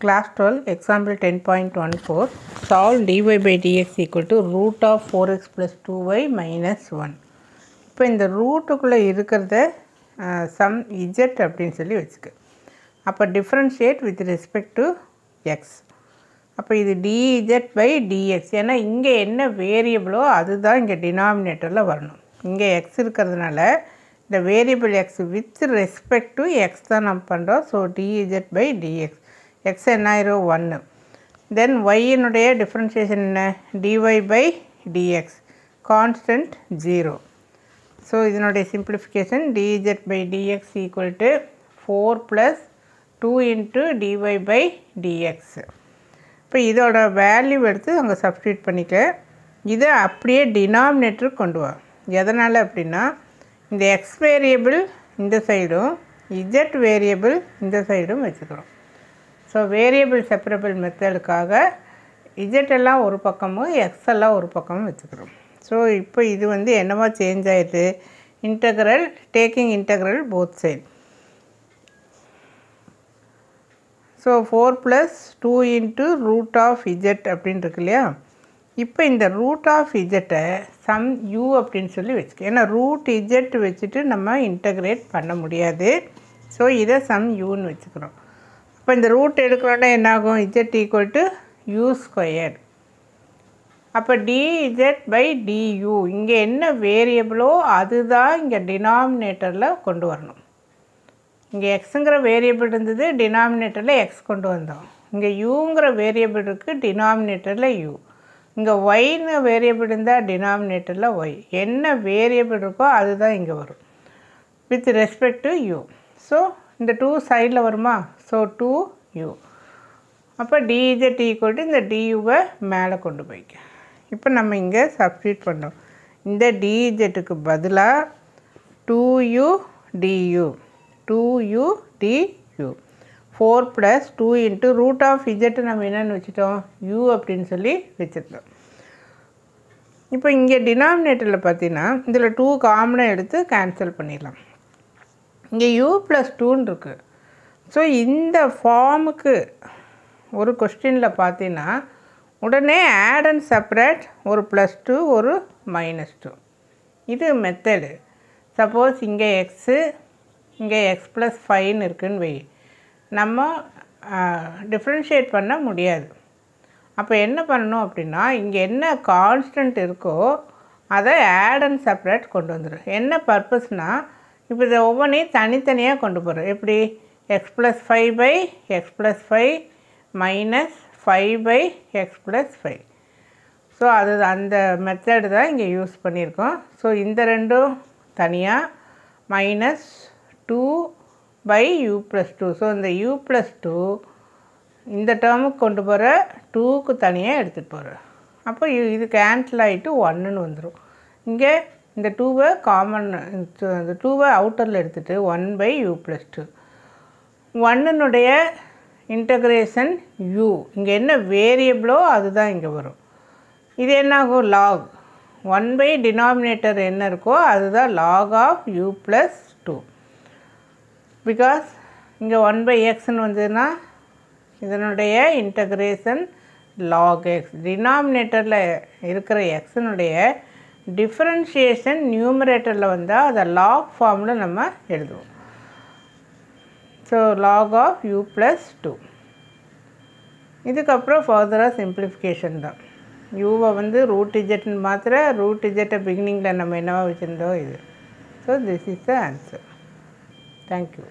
Class 12, example 10.14, solve dy by dx equal to root of 4x plus 2y minus 1. இப்போ இந்த ரூட்டுக்குள்ளே இருக்கிறத some z அப்படின்னு சொல்லி வச்சுக்க. அப்போ differentiate with respect to X. அப்போ இது dz by dx. ஏன்னா இங்கே என்ன வேரியபிளோ அதுதான் இங்கே டினாமினேட்டரில் வரணும். இங்கே எக்ஸ் இருக்கிறதுனால இந்த variable x with respect to x தான் நம்ம பண்ணுறோம். So dz by dx. x என்ன ஆயிரும் 1. தென் yனுடைய டிஃப்ரென்ஷியேஷன் என்ன dy by dx. Constant 0. So இதனுடைய simplification dz by dx equal to 4 plus 2 into dy by dx. இப்போ இதோட வேல்யூ எடுத்து அங்கே சப்ஸ்டியூட் பண்ணிக்க. இதை அப்படியே டினாமினேட்டருக்கு கொண்டு வா. எதனால் அப்படின்னா இந்த எக்ஸ் வேரியபிள் இந்த சைடும் z வேரியபிள் இந்த சைடும் வச்சுக்கிறோம். ஸோ வேரியபிள் செப்பரபிள் மெத்தடுக்காக z எல்லாம் ஒரு பக்கமும் எக்ஸ் எல்லாம் ஒரு பக்கமும் வச்சுக்கிறோம். ஸோ இப்போ இது வந்து என்னவா சேஞ்ச் ஆகிடுது, integral taking integral both side. So 4 plus 2 into root of z அப்படின்னு இருக்கு இல்லையா. இப்போ இந்த ரூட் ஆஃப் இஜெட்டை சம் யூ அப்படின்னு சொல்லி வச்சுக்க. ஏன்னா ரூட் இஜெட் வச்சுட்டு நம்ம இன்டெக்ரேட் பண்ண முடியாது. ஸோ இதை சம் யூன்னு வச்சுக்கிறோம். இப்போ இந்த ரூட் எடுக்கிறோன்னா என்னாகும், Z equal to u square. அப்போ dz பை du இங்கே என்ன வேரியபிளோ அதுதான் இங்கே டினாமினேட்டரில் கொண்டு வரணும். இங்கே எக்ஸுங்கிற வேரியபிள் இருந்தது, டினாமினேட்டரில் எக்ஸ் கொண்டு வந்தோம். இங்கே யூங்கிற வேரியபிள் இருக்குது, டினாமினேட்டரில் யூ. இங்கே ஒய்னு வேரியபிள் இருந்தால் டினாமினேட்டரில் ஒய். என்ன வேரியபிள் இருக்கோ அதுதான் இங்கே வரும் with respect to you. So இந்த 2 சைடில் வருமா. So 2u. அப்போ dz ஈக்குவல் டு இந்த duவை மேலே கொண்டு போய்க்க. இப்போ நம்ம இங்கே சப்ஸ்டியூட் பண்ணோம். இந்த dzக்கு பதிலாக 2u du 2u du 4 plus 2 into root of z நம்ம என்னென்னு வச்சுட்டோம், u அப்படின்னு சொல்லி வச்சுருந்தோம். இப்போ இங்கே டினாமினேட்டரில் பார்த்தீங்கன்னா இதில் 2 காமனாக எடுத்து கேன்சல் பண்ணிடலாம். இங்கே u ப்ளஸ் 2ன்னு இருக்குது. ஸோ இந்த ஃபார்முக்கு ஒரு கொஸ்டினில் பார்த்தீங்கன்னா உடனே ஆட் அண்ட் செப்பரேட் ஒரு +2 ஒரு -2. இது மெத்தடு. சப்போஸ் இங்கே எக்ஸு இங்கே எக்ஸ் ப்ளஸ் 5ன்னு இருக்குதுன்னு வை, நம்ம டிஃப்ரென்ஷியேட் பண்ண முடியாது. அப்போ என்ன பண்ணணும் அப்படின்னா இங்கே என்ன கான்ஸ்டன்ட் இருக்கோ அதை ஆட் அண்ட் செப்பரேட் கொண்டு வந்துடும். என்ன பர்பஸ்னால் இப்போ இதை ஒவ்வொன்றையும் தனித்தனியாக கொண்டு போகிறோம். எப்படி x plus 5 by x plus 5 minus 5 by x plus 5. So அது அந்த மெத்தடு தான் இங்கே யூஸ் பண்ணியிருக்கோம். ஸோ இந்த ரெண்டும் தனியாக minus 2 by u plus 2. So இந்த யூ ப்ளஸ் 2 இந்த டேர்முக்கு கொண்டு போகிற 2க்கு தனியாக எடுத்துகிட்டு போகிறேன். அப்போ இது கேன்சல் ஆகிட்டு 1ன்னு வந்துடும். இங்கே இந்த 2வை காமன், இந்த 2வை அவுட்டரில் எடுத்துகிட்டு 1 பை யூ ப்ளஸ் 2. 1னுடைய இன்டகிரேஷன் u. இங்கே என்ன வேரியபிளோ அதுதான் இங்கே வரும். இது என்னாகும் லாக் 1 பை டினாமினேட்டர் என்ன இருக்கோ அதுதான் log of u plus 2. Because இங்கே 1 பை எக்ஸ்ன்னு வந்ததுன்னா இதனுடைய இன்டகிரேஷன் லாக் எக்ஸ். டினாமினேட்டரில் இருக்கிற எக்ஸினுடைய டிஃப்ரென்ஷியேஷன் நியூமரேட்டரில் வந்தால் அதை லாக் ஃபார்மில் நம்ம எழுதுவோம். So log of u plus 2. இதுக்கப்புறம் ஃபர்தராக சிம்பிளிஃபிகேஷன் தான். யூவை வந்து ரூட் இஜெட்னு மாத்திர ரூட் இஜெட்டை பிகினிங்கில் நம்ம என்னவா வச்சுருந்தோம் இது. So this is the answer. Thank you.